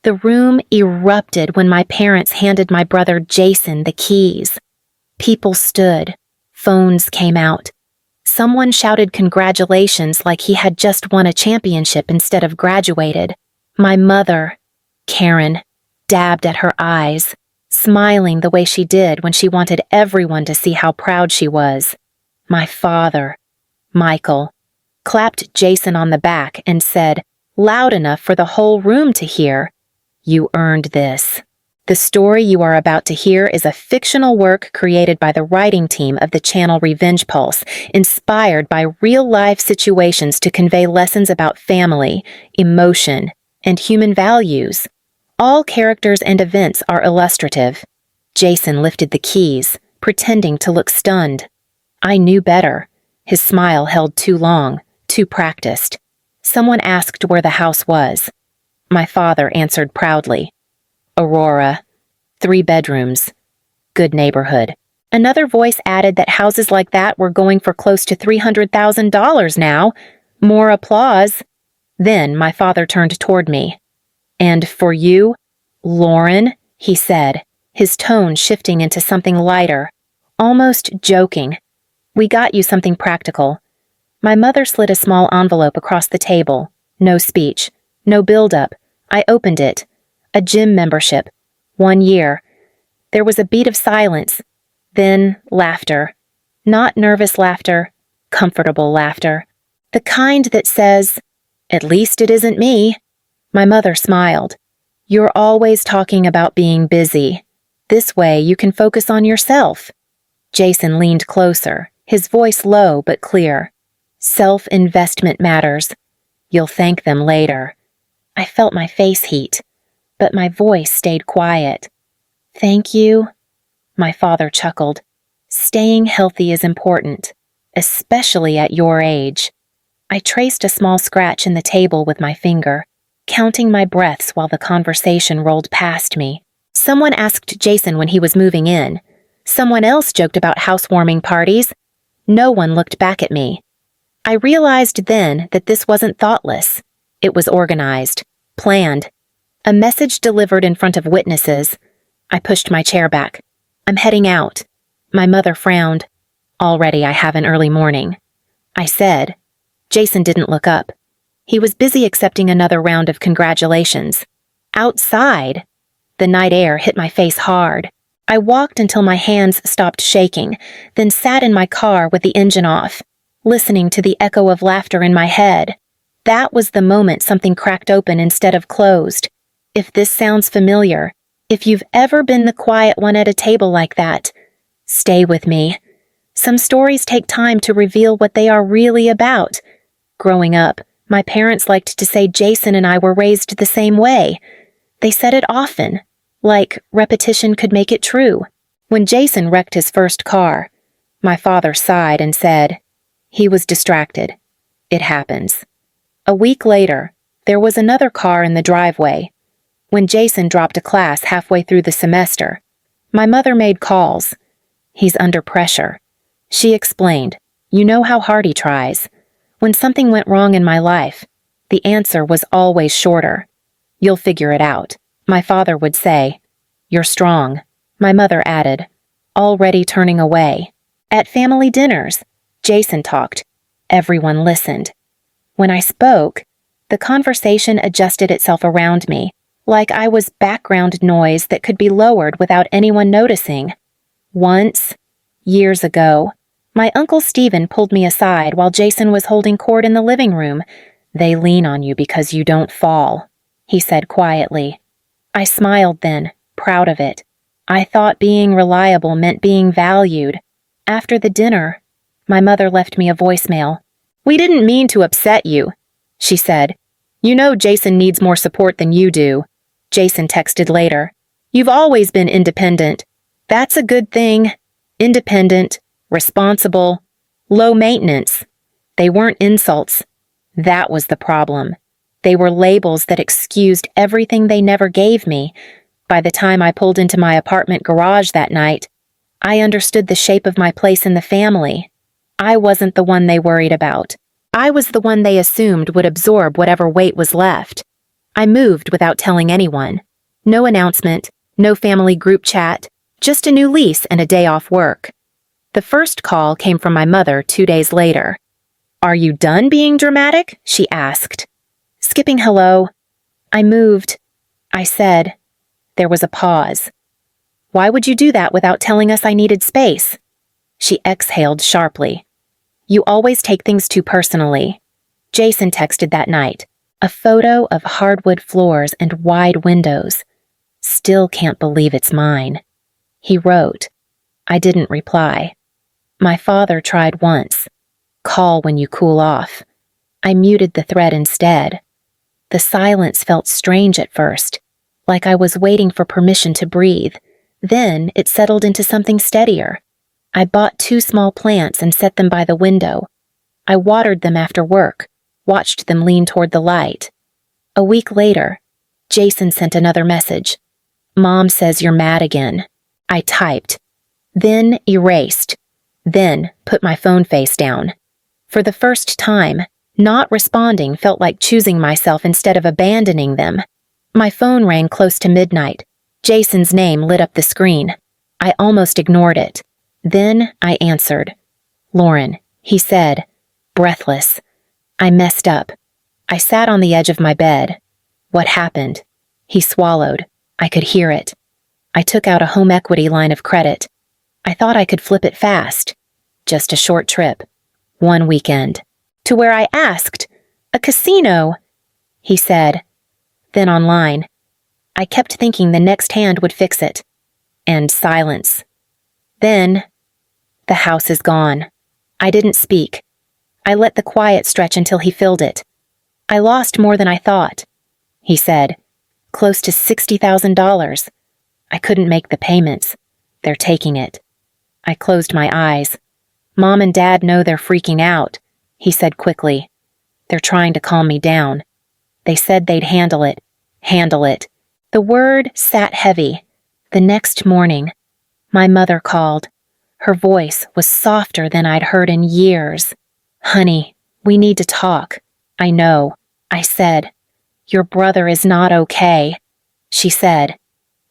The room erupted when my parents handed my brother Jason the keys. People stood. Phones came out. Someone shouted congratulations like he had just won a championship instead of graduated. My mother, Karen, dabbed at her eyes, smiling the way she did when she wanted everyone to see how proud she was. My father, Michael, clapped Jason on the back and said, loud enough for the whole room to hear, "You earned this." The story you are about to hear is a fictional work created by the writing team of the channel Revenge Pulse, inspired by real-life situations to convey lessons about family, emotion, and human values. All characters and events are illustrative. Jason lifted the keys, pretending to look stunned. I knew better. His smile held too long, too practiced. Someone asked where the house was. My father answered proudly. Aurora. 3 bedrooms. Good neighborhood. Another voice added that houses like that were going for close to $300,000 now. More applause. Then my father turned toward me. And for you, Lauren, he said, his tone shifting into something lighter, almost joking. We got you something practical. My mother slid a small envelope across the table. No speech. No build-up. I opened it. A gym membership. 1 year. There was a beat of silence. Then laughter. Not nervous laughter. Comfortable laughter. The kind that says, "At least it isn't me." My mother smiled. "You're always talking about being busy. This way you can focus on yourself." Jason leaned closer, his voice low but clear. "Self-investment matters. You'll thank them later." I felt my face heat, but my voice stayed quiet. "Thank you," my father chuckled. "Staying healthy is important, especially at your age." I traced a small scratch in the table with my finger, counting my breaths while the conversation rolled past me. Someone asked Jason when he was moving in. Someone else joked about housewarming parties. No one looked back at me. I realized then that this wasn't thoughtless. It was organized, planned. A message delivered in front of witnesses. I pushed my chair back. "I'm heading out." My mother frowned. "Already I have an early morning." I said. Jason didn't look up. He was busy accepting another round of congratulations. Outside, the night air hit my face hard. I walked until my hands stopped shaking, then sat in my car with the engine off, listening to the echo of laughter in my head. That was the moment something cracked open instead of closed. If this sounds familiar, if you've ever been the quiet one at a table like that, stay with me. Some stories take time to reveal what they are really about. Growing up, my parents liked to say Jason and I were raised the same way. They said it often, like repetition could make it true. When Jason wrecked his first car, my father sighed and said, "He was distracted. It happens." A week later, there was another car in the driveway. When Jason dropped a class halfway through the semester, my mother made calls. "He's under pressure." She explained, "You know how hard he tries." When something went wrong in my life, the answer was always shorter. "You'll figure it out." My father would say, "You're strong." My mother added, already turning away. At family dinners, Jason talked. Everyone listened. When I spoke, the conversation adjusted itself around me, like I was background noise that could be lowered without anyone noticing. Once, years ago, my Uncle Stephen pulled me aside while Jason was holding court in the living room. "They lean on you because you don't fall," he said quietly. I smiled then, proud of it. I thought being reliable meant being valued. After the dinner, my mother left me a voicemail. "We didn't mean to upset you," she said. "You know Jason needs more support than you do." Jason texted later. "You've always been independent. That's a good thing. Independent, responsible, low maintenance." They weren't insults. That was the problem. They were labels that excused everything they never gave me. By the time I pulled into my apartment garage that night, I understood the shape of my place in the family. I wasn't the one they worried about. I was the one they assumed would absorb whatever weight was left. I moved without telling anyone. No announcement, no family group chat, just a new lease and a day off work. The first call came from my mother 2 days later. "Are you done being dramatic?" she asked. Skipping hello. "I moved," I said. There was a pause. "Why would you do that without telling us I needed space?" She exhaled sharply. "You always take things too personally." Jason texted that night. A photo of hardwood floors and wide windows. "Still can't believe it's mine." He wrote. I didn't reply. My father tried once. "Call when you cool off." I muted the thread instead. The silence felt strange at first, like I was waiting for permission to breathe. Then it settled into something steadier. I bought 2 small plants and set them by the window. I watered them after work, watched them lean toward the light. A week later, Jason sent another message. "Mom says you're mad again." I typed, then erased, then put my phone face down. For the first time, not responding felt like choosing myself instead of abandoning them. My phone rang close to midnight. Jason's name lit up the screen. I almost ignored it. Then I answered. "Lauren," he said, breathless. I messed up. I sat on the edge of my bed. "What happened?" He swallowed. I could hear it. I took out a home equity line of credit. I thought I could flip it fast. Just a short trip. 1 weekend. To where I asked. "A casino," he said. Then online. I kept thinking the next hand would fix it. And silence. Then, the house is gone. I didn't speak. I let the quiet stretch until he filled it. "I lost more than I thought," he said. "Close to $60,000. I couldn't make the payments. They're taking it." I closed my eyes. "Mom and Dad know they're freaking out," he said quickly. "They're trying to calm me down. They said they'd handle it. Handle it." The word sat heavy. The next morning, my mother called. Her voice was softer than I'd heard in years. "Honey, we need to talk." "I know," I said. "Your brother is not okay," she said.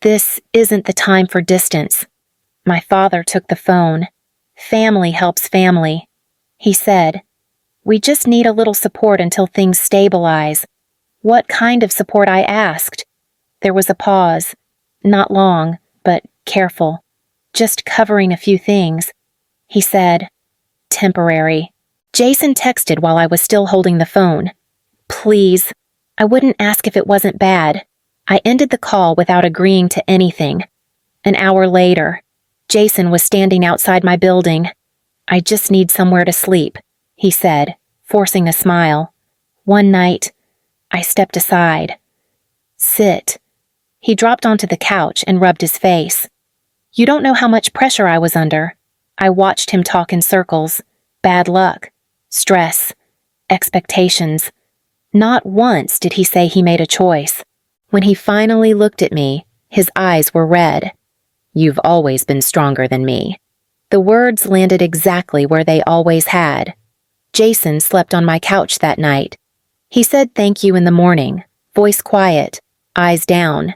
"This isn't the time for distance." My father took the phone. "Family helps family," he said. "We just need a little support until things stabilize." What kind of support, I asked. There was a pause. Not long, but careful. "Just covering a few things," he said. "Temporary." Jason texted while I was still holding the phone. "Please." I wouldn't ask if it wasn't bad. I ended the call without agreeing to anything. An hour later, Jason was standing outside my building. "I just need somewhere to sleep," he said, forcing a smile. One night, I stepped aside. "Sit." He dropped onto the couch and rubbed his face. "You don't know how much pressure I was under." I watched him talk in circles. Bad luck. Stress. Expectations. Not once did he say he made a choice. When he finally looked at me, his eyes were red. "You've always been stronger than me." The words landed exactly where they always had. Jason slept on my couch that night. He said thank you in the morning, voice quiet, eyes down.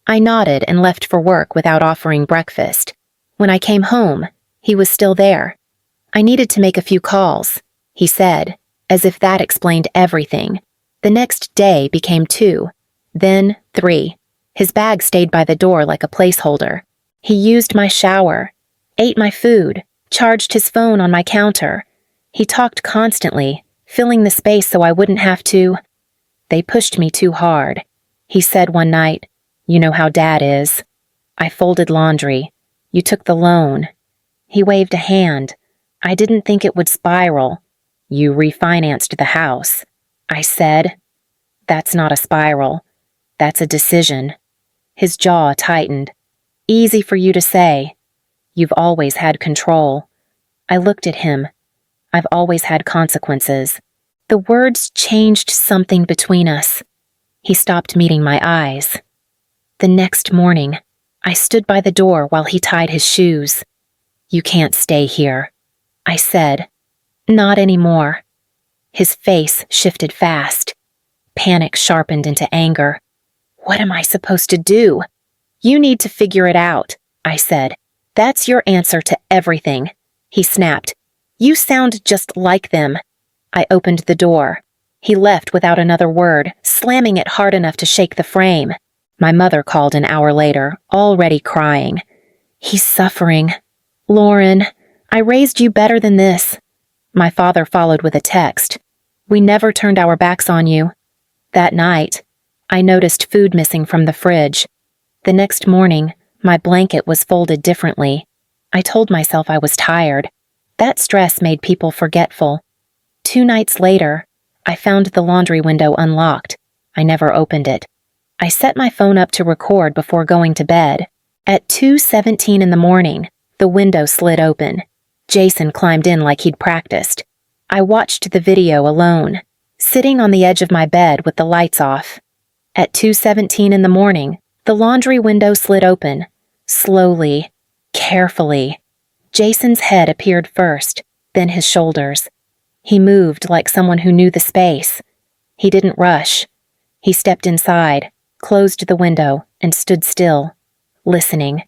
I nodded and left for work without offering breakfast. When I came home, he was still there. "I needed to make a few calls," he said, as if that explained everything. The next day became 2, then 3. His bag stayed by the door like a placeholder. He used my shower, ate my food, charged his phone on my counter. He talked constantly, filling the space so I wouldn't have to. "They pushed me too hard," he said one night. "You know how Dad is." I folded laundry. "You took the loan." He waved a hand. "I didn't think it would spiral." "You refinanced the house," I said. "That's not a spiral. That's a decision." His jaw tightened. "Easy for you to say. You've always had control." I looked at him. "I've always had consequences." The words changed something between us. He stopped meeting my eyes. The next morning, I stood by the door while he tied his shoes. "You can't stay here," I said. "Not anymore." His face shifted fast. Panic sharpened into anger. What am I supposed to do? You need to figure it out, I said. That's your answer to everything, he snapped. You sound just like them. I opened the door. He left without another word, slamming it hard enough to shake the frame. My mother called an hour later, already crying. He's suffering. Lauren, I raised you better than this. My father followed with a text. We never turned our backs on you. That night, I noticed food missing from the fridge. The next morning, my blanket was folded differently. I told myself I was tired. That stress made people forgetful. 2 nights later, I found the laundry window unlocked. I never opened it. I set my phone up to record before going to bed. At 2:17 in the morning, the window slid open. Jason climbed in like he'd practiced. I watched the video alone, sitting on the edge of my bed with the lights off. At 2:17 in the morning, the laundry window slid open. Slowly, carefully. Jason's head appeared first, then his shoulders. He moved like someone who knew the space. He didn't rush. He stepped inside, closed the window, and stood still, listening.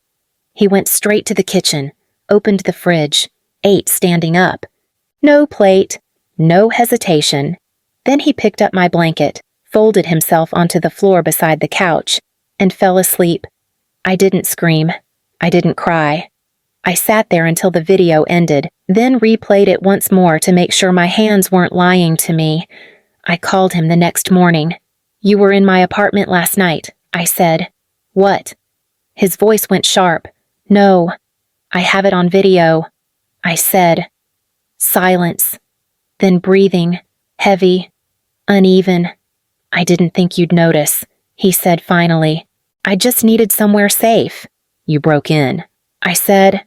He went straight to the kitchen, opened the fridge, ate standing up. No plate, no hesitation. Then he picked up my blanket, folded himself onto the floor beside the couch, and fell asleep. I didn't scream. I didn't cry. I sat there until the video ended, then replayed it once more to make sure my hands weren't lying to me. I called him the next morning. You were in my apartment last night, I said. What? His voice went sharp. No, I have it on video. I said. Silence. Then breathing, heavy, uneven. I didn't think you'd notice, he said finally. I just needed somewhere safe. You broke in. I said.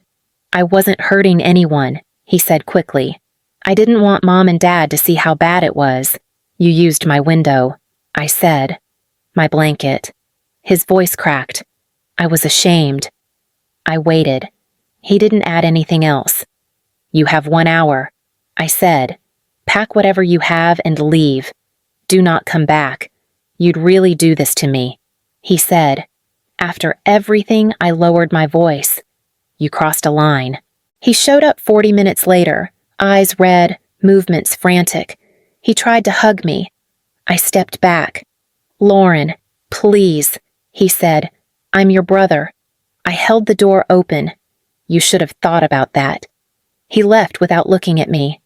I wasn't hurting anyone, he said quickly. I didn't want Mom and Dad to see how bad it was. You used my window, I said. My blanket. His voice cracked. I was ashamed. I waited. He didn't add anything else. You have 1 hour, I said. Pack whatever you have and leave. Do not come back. You'd really do this to me, he said. After everything, I lowered my voice. You crossed a line. He showed up 40 minutes later, eyes red, movements frantic. He tried to hug me. I stepped back. Lauren, please, he said. I'm your brother. I held the door open. You should have thought about that. He left without looking at me.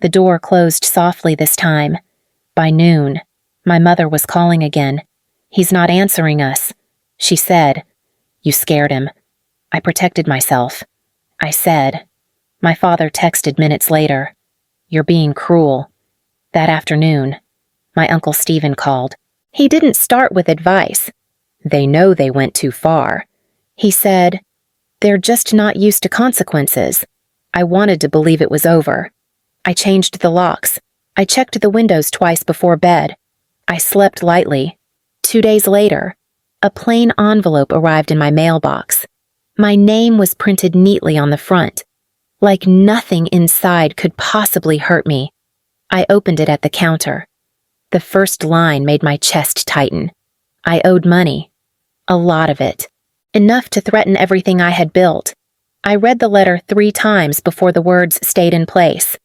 The door closed softly this time. By noon, my mother was calling again. He's not answering us, she said. You scared him. I protected myself. I said. My father texted minutes later. You're being cruel. That afternoon, my Uncle Stephen called. He didn't start with advice. They know they went too far. He said, they're just not used to consequences. I wanted to believe it was over. I changed the locks. I checked the windows twice before bed. I slept lightly. 2 days later, a plain envelope arrived in my mailbox. My name was printed neatly on the front, like nothing inside could possibly hurt me. I opened it at the counter. The first line made my chest tighten. I owed money. A lot of it. Enough to threaten everything I had built. I read the letter 3 times before the words stayed in place.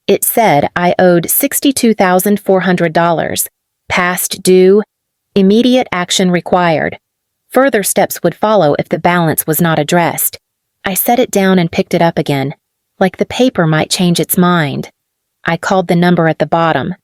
It said I owed $62,400. Past due. Immediate action required. Further steps would follow if the balance was not addressed. I set it down and picked it up again, like the paper might change its mind. I called the number at the bottom.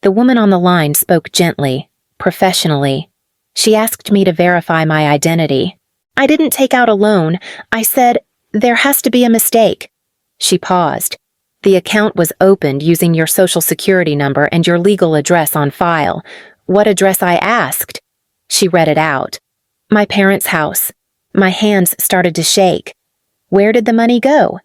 The woman on the line spoke gently, professionally. She asked me to verify my identity. I didn't take out a loan. I said, there has to be a mistake. She paused. The account was opened using your social security number and your legal address on file. What address I asked? She read it out. My parents' house. My hands started to shake. Where did the money go?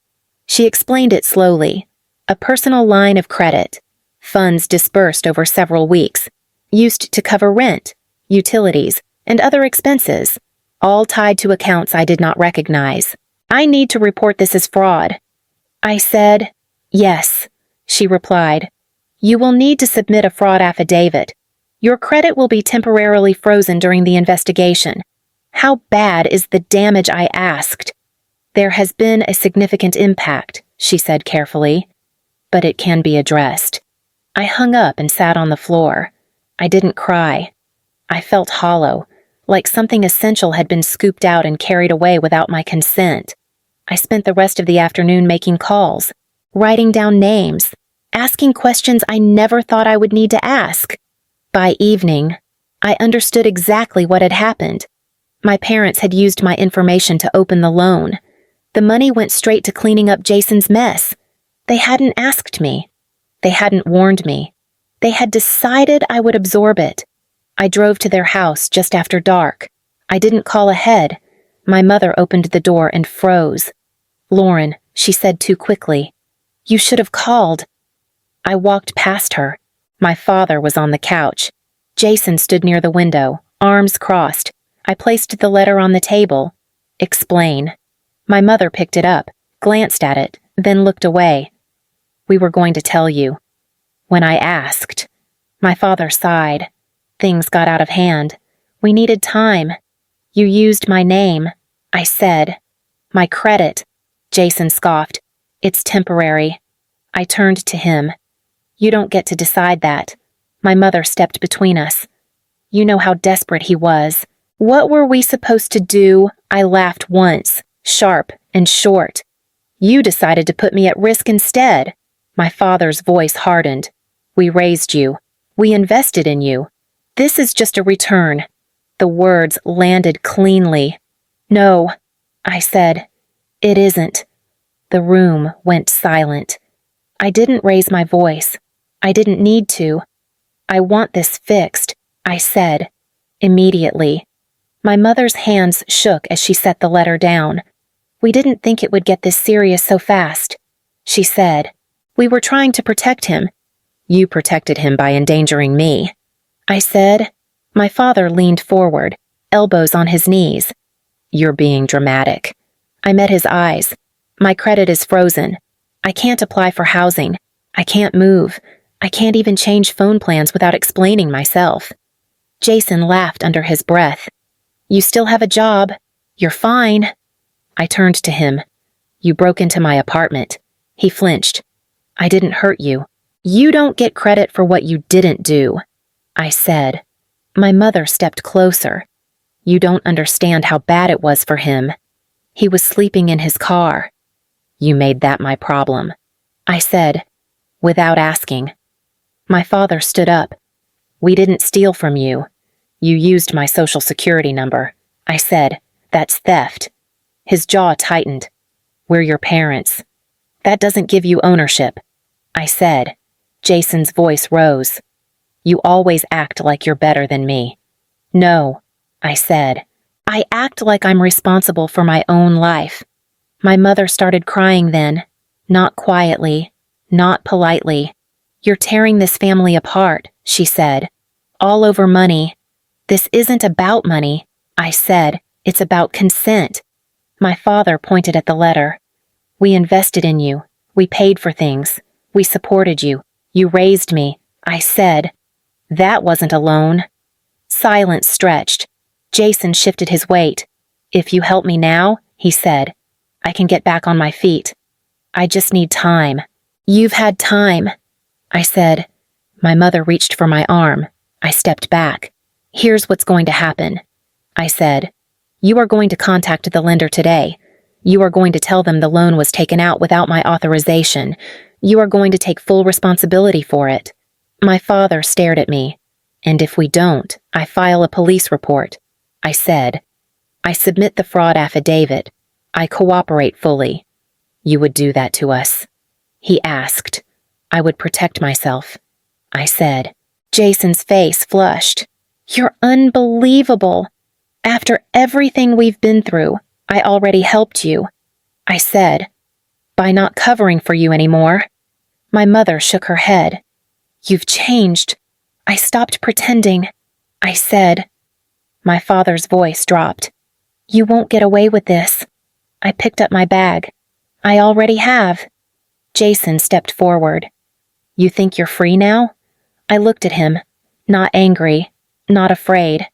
She explained it slowly. A personal line of credit. Funds dispersed over several weeks. Used to cover rent, utilities, and other expenses. All tied to accounts I did not recognize. I need to report this as fraud. I said, yes, she replied. You will need to submit a fraud affidavit. Your credit will be temporarily frozen during the investigation. How bad is the damage I asked? There has been a significant impact, she said carefully, but it can be addressed. I hung up and sat on the floor. I didn't cry. I felt hollow, like something essential had been scooped out and carried away without my consent. I spent the rest of the afternoon making calls, writing down names, asking questions I never thought I would need to ask. By evening, I understood exactly what had happened. My parents had used my information to open the loan. The money went straight to cleaning up Jason's mess. They hadn't asked me. They hadn't warned me. They had decided I would absorb it. I drove to their house just after dark. I didn't call ahead. My mother opened the door and froze. "Lauren," she said too quickly. "You should have called." I walked past her. My father was on the couch. Jason stood near the window, arms crossed. I placed the letter on the table. "Explain." My mother picked it up, glanced at it, then looked away. "We were going to tell you. When I asked." My father sighed. "Things got out of hand. We needed time. You used my name," I said. "My credit." Jason scoffed. "It's temporary." I turned to him. "You don't get to decide that." My mother stepped between us. "You know how desperate he was." "What were we supposed to do?" I laughed once, sharp and short. "You decided to put me at risk instead." My father's voice hardened. "We raised you. We invested in you. This is just a return." The words landed cleanly. "No," I said. "It isn't." The room went silent. I didn't raise my voice. I didn't need to. "I want this fixed," I said. Immediately. My mother's hands shook as she set the letter down. "We didn't think it would get this serious so fast," she said. "We were trying to protect him." "You protected him by endangering me," I said. My father leaned forward, elbows on his knees. "You're being dramatic." I met his eyes. "My credit is frozen. I can't apply for housing. I can't move. I can't even change phone plans without explaining myself." Jason laughed under his breath. "You still have a job. You're fine." I turned to him. "You broke into my apartment." He flinched. "I didn't hurt you." "You don't get credit for what you didn't do," I said. My mother stepped closer. "You don't understand how bad it was for him. He was sleeping in his car." "You made that my problem," I said, without asking. My father stood up. "We didn't steal from you. You used my social security number," I said. "That's theft." His jaw tightened. "We're your parents. That doesn't give you ownership," I said. Jason's voice rose. "You always act like you're better than me." "No," I said. "I act like I'm responsible for my own life." My mother started crying then, not quietly, not politely. "You're tearing this family apart," she said. "All over money." "This isn't about money," I said. "It's about consent." My father pointed at the letter. "We invested in you. We paid for things. We supported you. You raised me," I said. "That wasn't a loan." Silence stretched. Jason shifted his weight. "If you help me now," he said, "I can get back on my feet. I just need time." "You've had time," I said. My mother reached for my arm. I stepped back. "Here's what's going to happen," I said. "You are going to contact the lender today. You are going to tell them the loan was taken out without my authorization. You are going to take full responsibility for it." My father stared at me. "And if we don't, I file a police report," I said. "I submit the fraud affidavit. I cooperate fully." "You would do that to us?" he asked. "I would protect myself," I said. Jason's face flushed. "You're unbelievable. After everything we've been through, I already helped you," I said. "By not covering for you anymore." My mother shook her head. "You've changed. I stopped pretending," I said. My father's voice dropped. "You won't get away with this." I picked up my bag. "I already have." Jason stepped forward. "You think you're free now?" I looked at him. Not angry, not afraid.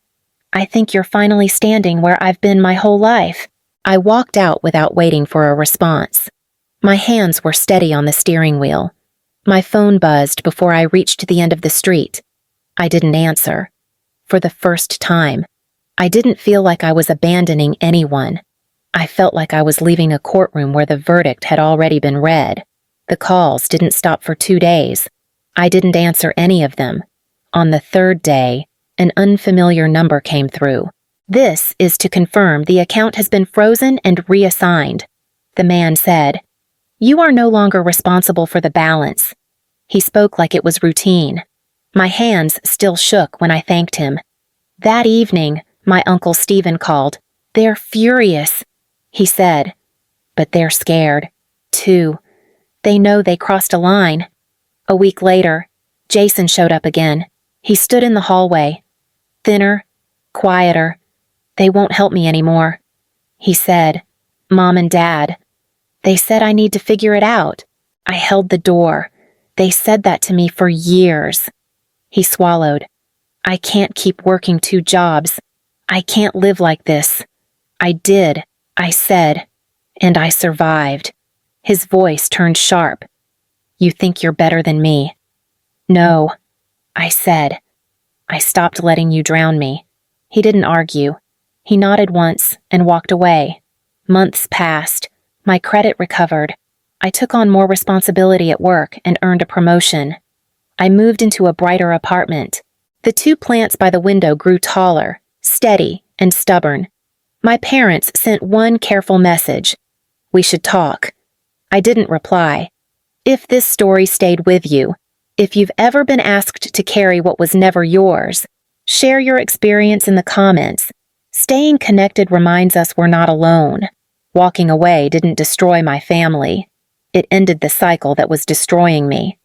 I think you're finally standing where I've been my whole life. I walked out without waiting for a response. My hands were steady on the steering wheel. My phone buzzed before I reached the end of the street. I didn't answer. For the first time, I didn't feel like I was abandoning anyone. I felt like I was leaving a courtroom where the verdict had already been read. The calls didn't stop for 2 days. I didn't answer any of them. On the third day, an unfamiliar number came through. This is to confirm the account has been frozen and reassigned. The man said, "You are no longer responsible for the balance." He spoke like it was routine. My hands still shook when I thanked him. That evening, my Uncle Stephen called. "They're furious," he said. "But they're scared, too. They know they crossed a line." A week later, Jason showed up again. He stood in the hallway. Thinner, quieter. "They won't help me anymore," he said. "Mom and Dad. They said I need to figure it out." I held the door. "They said that to me for years." He swallowed. "I can't keep working 2 jobs. I can't live like this." "I did," I said, "and I survived." His voice turned sharp. "You think you're better than me?" "No," I said. "I stopped letting you drown me." He didn't argue. He nodded once and walked away. Months passed. My credit recovered. I took on more responsibility at work and earned a promotion. I moved into a brighter apartment. The 2 plants by the window grew taller, steady, and stubborn. My parents sent one careful message. "We should talk." I didn't reply. If this story stayed with you, if you've ever been asked to carry what was never yours, share your experience in the comments. Staying connected reminds us we're not alone. Walking away didn't destroy my family. It ended the cycle that was destroying me.